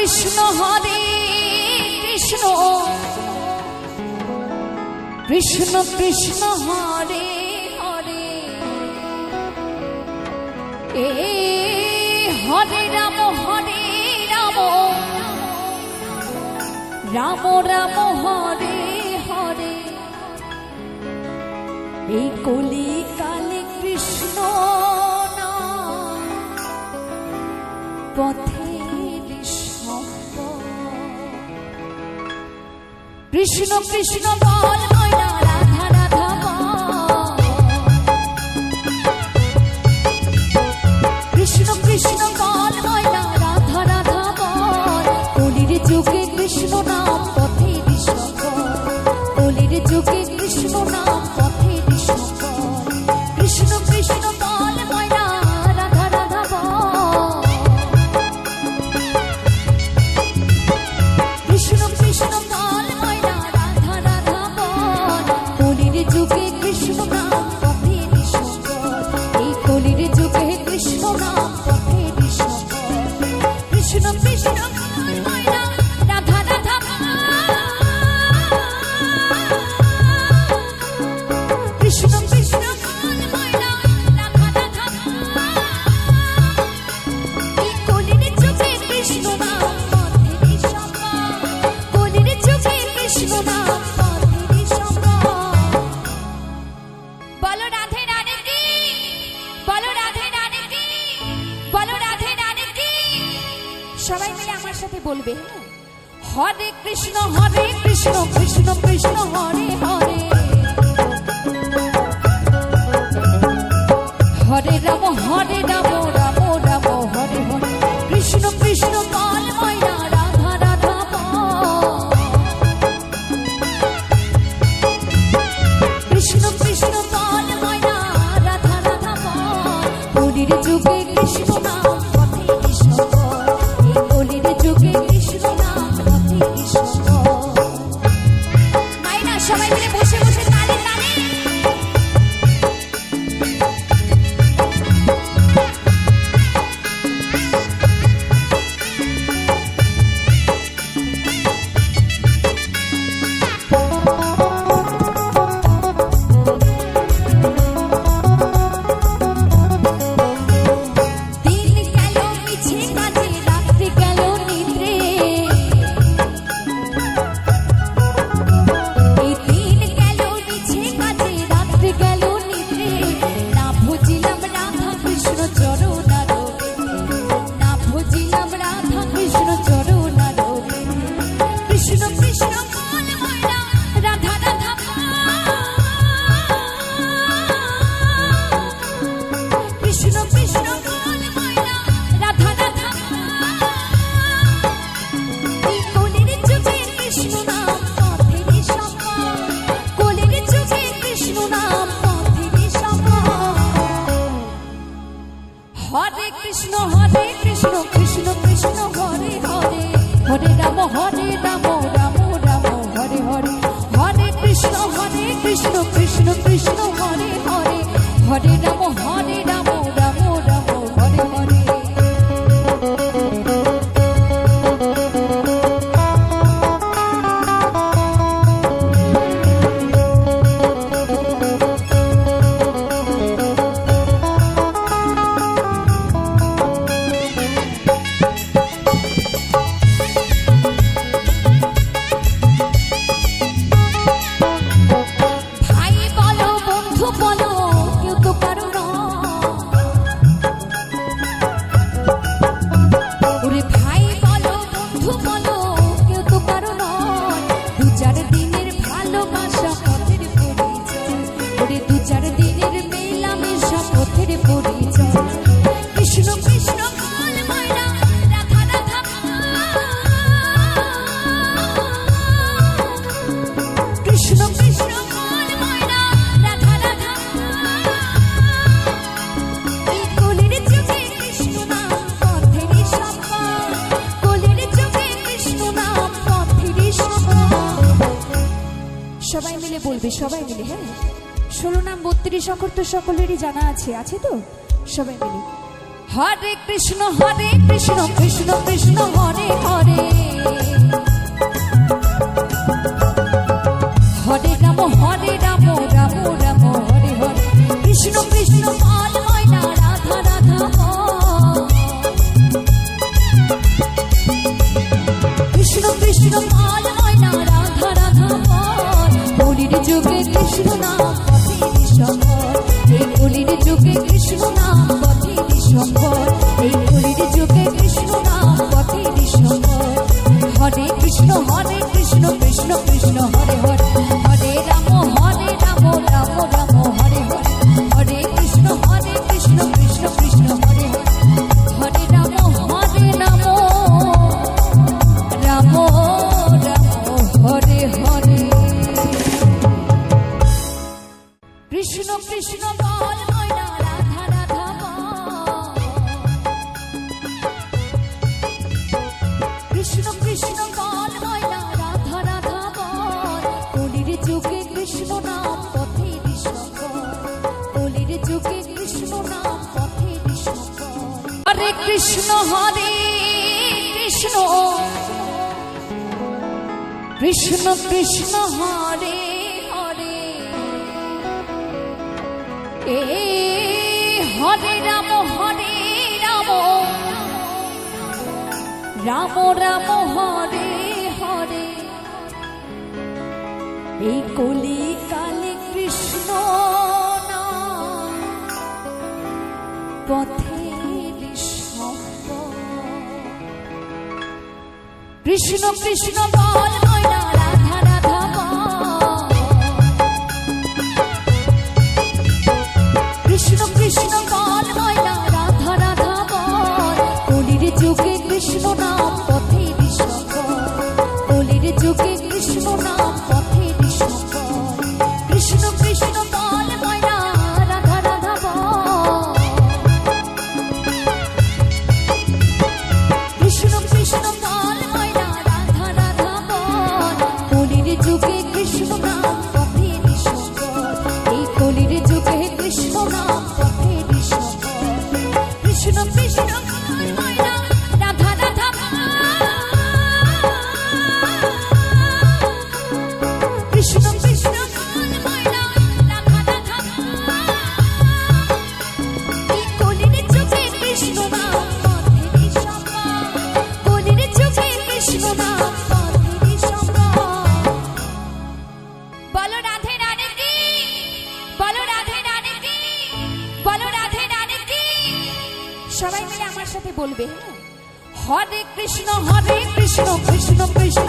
কৃষ্ণ হরে কৃষ্ণ কৃষ্ণ কৃষ্ণ হরে হরে হরে রাম রাম রাম হরে হরে এই কলি কালে কৃষ্ণ পথের সম্পদ কৃষ্ণ কৃষ্ণ বল ময়না রাধা রাধা কৃষ্ণ কৃষ্ণ বল ময়না রাধা রাধা বল কলির যুগে কৃষ্ণ নাম পথের সম্পদ কলির যুগে কৃষ্ণ নাম পথের সম্পদ কৃষ্ণ কৃষ্ণ বল ময়না রাধা রাধা বল কৃষ্ণ কৃষ্ণ বল ময়না রাধা রাধা বল কলির যুগে কৃষ্ণ নাম পথের সম্পদ এই কলির যুগে কৃষ্ণ নাম পথের সম্পদ কৃষ্ণ কৃষ্ণ বল ময়না রাধা রাধা কৃষ্ণ কৃষ্ণ বল ময়না রাধা রাধা এই কলির যুগে কৃষ্ণ নাম পথের সম্পদ কলির যুগে কৃষ্ণ নাম পথের সম্পদ বলো রাধে রাধে কি বলো রাধে রাধে কি বলো রাধে রাধে কি সবাই মিলে আমার সাথে বলবে হরে কৃষ্ণ কৃষ্ণ কৃষ্ণ হরে হরে হরে রাম রাম রাম হরে হরে কৃষ্ণ কৃষ্ণ বল ময়না রাধা রাধা বল কৃষ্ণ কৃষ্ণ বল ময়না রাধা রাধা বল কলির যুগে কৃষ্ণ নাম পথের সম্পদ এই কলির যুগে কৃষ্ণ নাম পথের সম্পদ মাইনা সবাই মিলে বসে বসে তালে তালে কৃষ্ণ কৃষ্ণ হরে হরে হরে রাম রাম রাম হরে হরে হরে কৃষ্ণ কৃষ্ণ কৃষ্ণ হরে হরে হরে রাম রাম রাম হরে হরে সবাই মিলে বলবে সবাই মিলে হ্যাঁ 16 নাম 32 অক্ষর তো সকলেরই জানা আছে তো সবাই মিলে হরে কৃষ্ণ কৃষ্ণ কৃষ্ণ হরে হরে কৃষ্ণ পাল ময়না রাধা রাধা বল কলির যুগে কৃষ্ণ নাম পথের সম্বল এই কলির যুগে কৃষ্ণ নাম পথের সম্বল এই কলির যুগে কৃষ্ণ নাম পথের সম্বল হরে কৃষ্ণ কৃষ্ণ কৃষ্ণ হরে হরে হরে রাম রাম রাম হরে হরে হরে কৃষ্ণ কৃষ্ণ কৃষ্ণ হরে হরে হরে রাম রাম হরে হরে কৃষ্ণ কৃষ্ণ বল ময়না রাধা রাধা বল কৃষ্ণ কৃষ্ণ বল ময়না রাধা রাধা বল কলির যুগে কৃষ্ণ নাম পথের সম্বল কলির যুগে কৃষ্ণ নাম পথের সম্বল হরে কৃষ্ণ কৃষ্ণ কৃষ্ণ হরে হরে এ হরে রাম রাম রাম হরে হরে এই কলি কালে কৃষ্ণ নাম পথের সম্বল কৃষ্ণ কৃষ্ণ বল ময়না রাধা রাধা বল কৃষ্ণ কৃষ্ণ বল ময়না রাধা রাধা বল কলির যুগে কৃষ্ণ নাম পথের সম্বল কলির যুগে কৃষ্ণ নাম পথের সম্বল কৃষ্ণ কৃষ্ণ বল ময়না রাধা রাধা বল কৃষ্ণ কৃষ্ণ বল ময়না রাধা রাধা বল কলির যুগে কৃষ্ণ নাম পথের সম্বল এই কলির যুগে কৃষ্ণ নাম পথের সম্বল কৃষ্ণ কৃষ্ণ বল ময়না রাধা রাধা কৃষ্ণ কৃষ্ণ বল ময়না রাধা রাধা এই কলির যুগে কৃষ্ণ নাম পথের সম্বল কলির যুগে কৃষ্ণ নাম পথের সম্বল বলো রাধে রাধে কি বলো রাধে রাধে কি বলো রাধে রাধে কি সবাই মিলে আমার সাথে বলবে হরে কৃষ্ণ কৃষ্ণ কৃষ্ণ